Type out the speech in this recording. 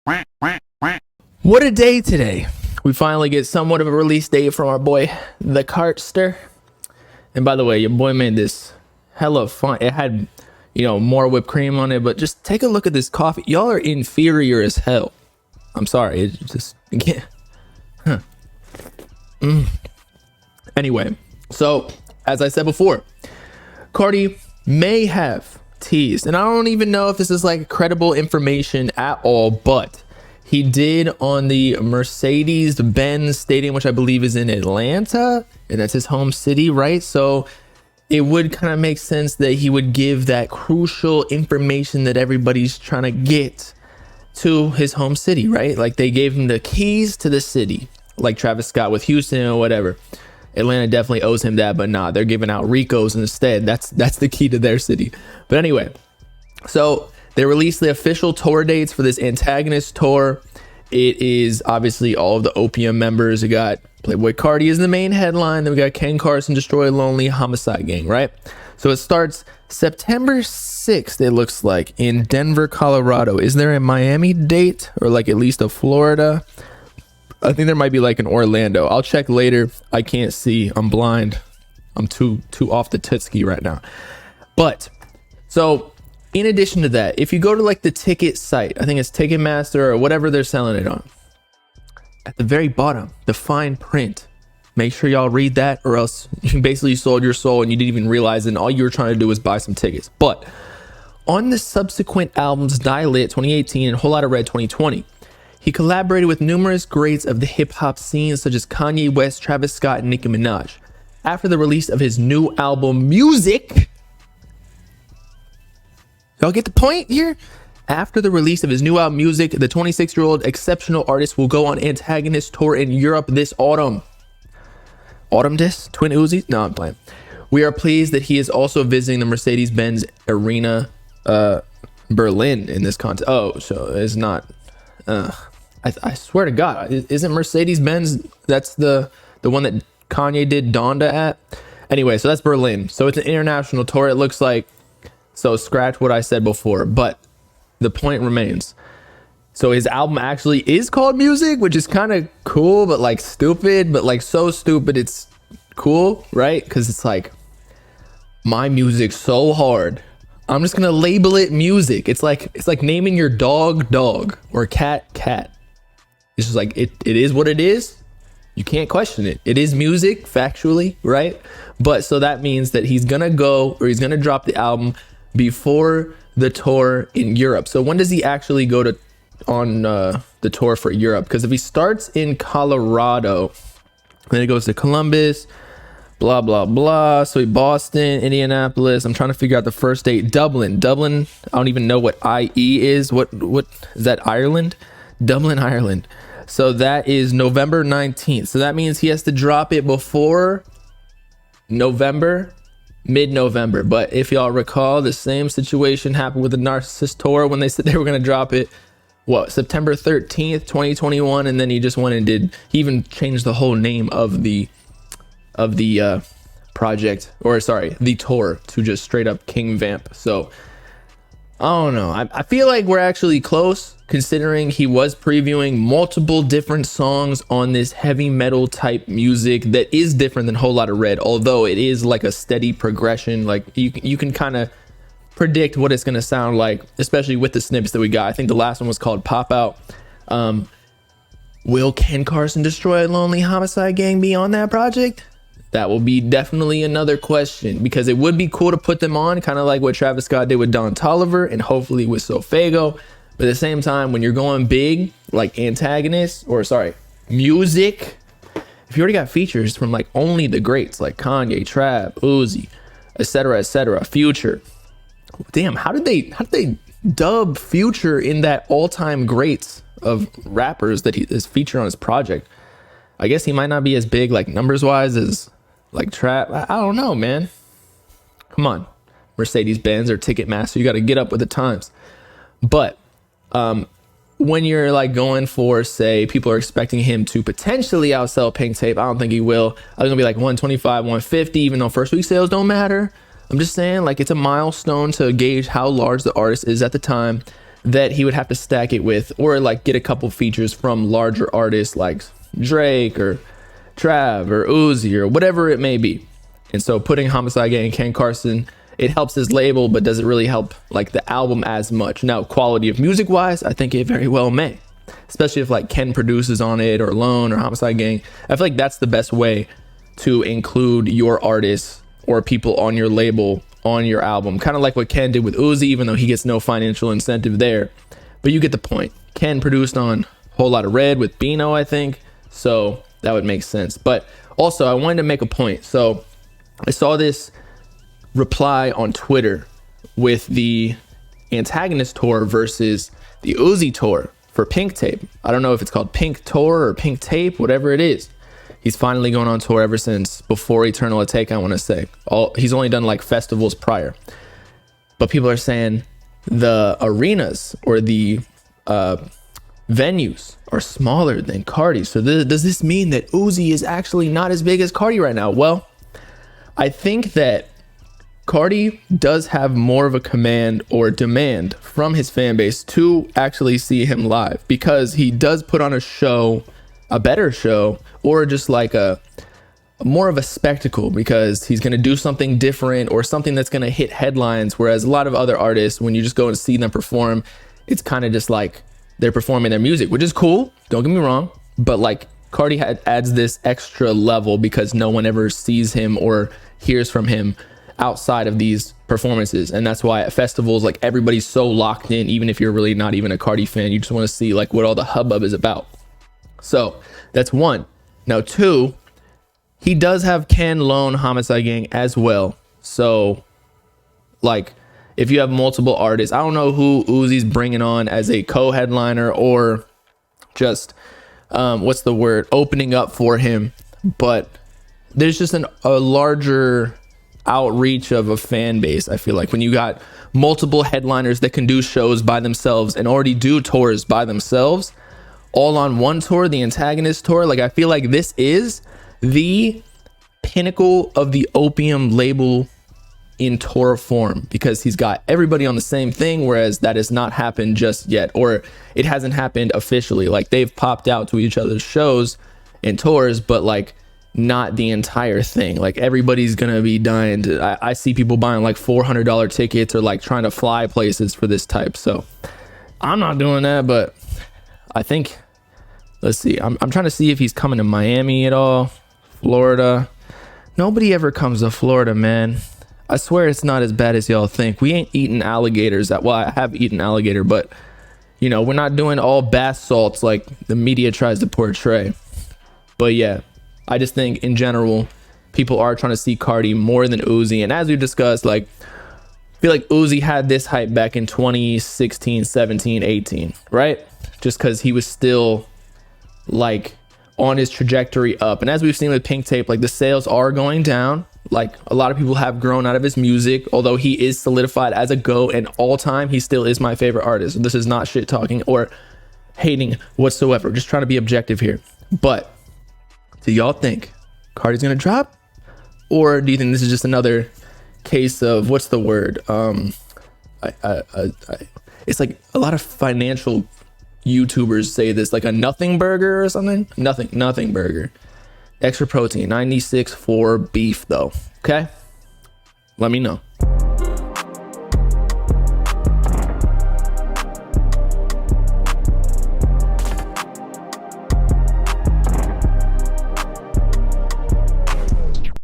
What a day today. We finally get somewhat of a release date from our boy, the Cartster. And by the way, your boy made this hella fun. It had, more whipped cream on it, but just take a look at this coffee. Y'all are inferior as hell. I'm sorry. It just, can't. Anyway, so as I said before, Carti may have teased, and I don't even know if this is like credible information at all, but he did on the Mercedes-Benz Stadium, which I believe is in Atlanta, and that's his home city, right? So it would kind of make sense that he would give that crucial information that everybody's trying to get to his home city, right? Like they gave him the keys to the city, like Travis Scott with Houston or whatever. Atlanta definitely owes him that, but nah, they're giving out Ricos instead. That's the key to their city. But anyway, so they released the official tour dates for this Antagonist tour. It is obviously all of the Opium members. We got Playboi Carti is the main headline. Then we got Ken Carson, Destroy Lonely, Homicide Gang, right? So it starts September 6th, it looks like, in Denver, Colorado. Is there a Miami date or like at least a Florida? I think there might be like an Orlando. I'll check later. I can't see. I'm blind. I'm too off the titski right now. But so in addition to that, if you go to like the ticket site, I think it's Ticketmaster or whatever they're selling it on, at the very bottom, the fine print, make sure y'all read that, or else you basically sold your soul and you didn't even realize it, and all you were trying to do was buy some tickets. But on the subsequent albums, Die Lit 2018 and Whole Lotta Red 2020, he collaborated with numerous greats of the hip-hop scene such as Kanye West, Travis Scott, and Nicki Minaj. After the release of his new album, Music, y'all get the point here? After the release of his new album, Music, the 26-year-old exceptional artist will go on Antagonist tour in Europe this autumn. Autumn disc? Twin Uzis? No, I'm playing. We are pleased that he is also visiting the Mercedes-Benz Arena, Berlin in this contest. Oh, so it's not... I swear to God, isn't Mercedes-Benz, that's the one that Kanye did Donda at? Anyway, so that's Berlin. So it's an international tour, it looks like. So scratch what I said before, but the point remains. So his album actually is called Music, which is kind of cool, but like stupid, but like so stupid it's cool, right? Because it's like, my music's so hard, I'm just gonna label it Music. It's like naming your dog Dog or cat Cat. It's just like it is what it is. You can't question it. It is music factually, right? But so that means that he's gonna go, or he's gonna drop the album before the tour in Europe. So when does he actually go to on the tour for Europe? Because if he starts in Colorado, then it goes to Columbus, blah blah blah. So Boston, Indianapolis. I'm trying to figure out the first date. Dublin. I don't even know what IE is. What is that? Ireland? Dublin, Ireland. So that is November 19th. So that means he has to drop it before November, mid-November. But if y'all recall, the same situation happened with the Narcissist tour when they said they were going to drop it, September 13th, 2021. And then he just went and he even changed the whole name of the project, or sorry, the tour, to just straight up King Vamp. So I don't know. I feel like we're actually close, considering he was previewing multiple different songs on this heavy metal type music that is different than Whole Lotta Red, although it is like a steady progression. Like you can kind of predict what it's going to sound like, especially with the snippets that we got. I think the last one was called Pop Out. Will Ken Carson, Destroy Lonely, Homicide Gang be on that project? That will be definitely another question, because it would be cool to put them on, kind of like what Travis Scott did with Don Toliver and hopefully with Sofago. But at the same time, when you're going big, like Antagonist, or sorry, Music, if you already got features from like only the greats, like Kanye, Trav, Uzi, etc., Future. Damn, how did they dub Future in that all-time greats of rappers that he is featured on his project? I guess he might not be as big, like numbers-wise, as like Trap. I don't know, man. Come on, Mercedes-Benz or Ticketmaster, you got to get up with the times. But when you're like going for, say, people are expecting him to potentially outsell Pink Tape, I don't think he will. I was gonna be like 125, 150, even though first week sales don't matter. I'm just saying, like, it's a milestone to gauge how large the artist is at the time. that he would have to stack it with, or like get a couple features from larger artists like Drake or Trav or Uzi or whatever it may be. And so putting Homicide Gang and Ken Carson, it helps his label, but doesn't really help like the album as much. Now, quality of music wise, I think it very well may, especially if like Ken produces on it, or Lone or Homicide Gang. I feel like that's the best way to include your artists or people on your label on your album, kind of like what Ken did with Uzi, even though he gets no financial incentive there. But you get the point. Ken produced on Whole Lotta Red with Bino, I think, so that would make sense. But also, I wanted to make a point. So I saw this reply on Twitter with the Antagonist tour versus the Uzi tour for Pink Tape. I don't know if it's called Pink Tour or Pink Tape, whatever it is. He's finally going on tour ever since before Eternal Atake, I want to say. He's only done like festivals prior. But people are saying the arenas or the venues are smaller than Carti. So does this mean that Uzi is actually not as big as Carti right now? Well, I think that Carti does have more of a command or demand from his fan base to actually see him live, because he does put on a show, a better show, or just like a more of a spectacle, because he's going to do something different or something that's going to hit headlines. Whereas a lot of other artists, when you just go and see them perform, it's kind of just like they're performing their music, which is cool, don't get me wrong, but like Carti adds this extra level because no one ever sees him or hears from him outside of these performances. And that's why at festivals, like everybody's so locked in, even if you're really not even a Carti fan, you just want to see like what all the hubbub is about. So that's one. Now, two, he does have Ken, Lone, Homicide Gang as well. So, like, if you have multiple artists, I don't know who Uzi's bringing on as a co-headliner or just, opening up for him. But there's just a larger outreach of a fan base, I feel like, when you got multiple headliners that can do shows by themselves and already do tours by themselves, all on one tour, the Antagonist tour. Like, I feel like this is the pinnacle of the Opium label in tour form, because he's got everybody on the same thing, whereas that has not happened just yet, or it hasn't happened officially. Like, they've popped out to each other's shows and tours, but like not the entire thing. Like, everybody's gonna be dying to, I see people buying like $400 tickets or like trying to fly places for this type. So I'm not doing that, but I think, let's see, I'm trying to see if he's coming to Miami at all. Florida. Nobody ever comes to Florida, man. I swear it's not as bad as y'all think. We ain't eating alligators. Well, I have eaten alligator, but you know, we're not doing all bath salts like the media tries to portray. But yeah, I just think in general, people are trying to see Carti more than Uzi. And as we've discussed, like, I feel like Uzi had this hype back in 2016, 17, 18, right? Just because he was still like on his trajectory up. And as we've seen with Pink Tape, like the sales are going down. Like, a lot of people have grown out of his music, although he is solidified as a GOAT, and all time he still is my favorite artist. This is not shit talking or hating whatsoever, just trying to be objective here. But do y'all think Carti's gonna drop, or do you think this is just another case of, what's the word, it's like a lot of financial YouTubers say this, like a nothing burger or something. Nothing burger, extra protein, 96 for beef though. Okay, let me know.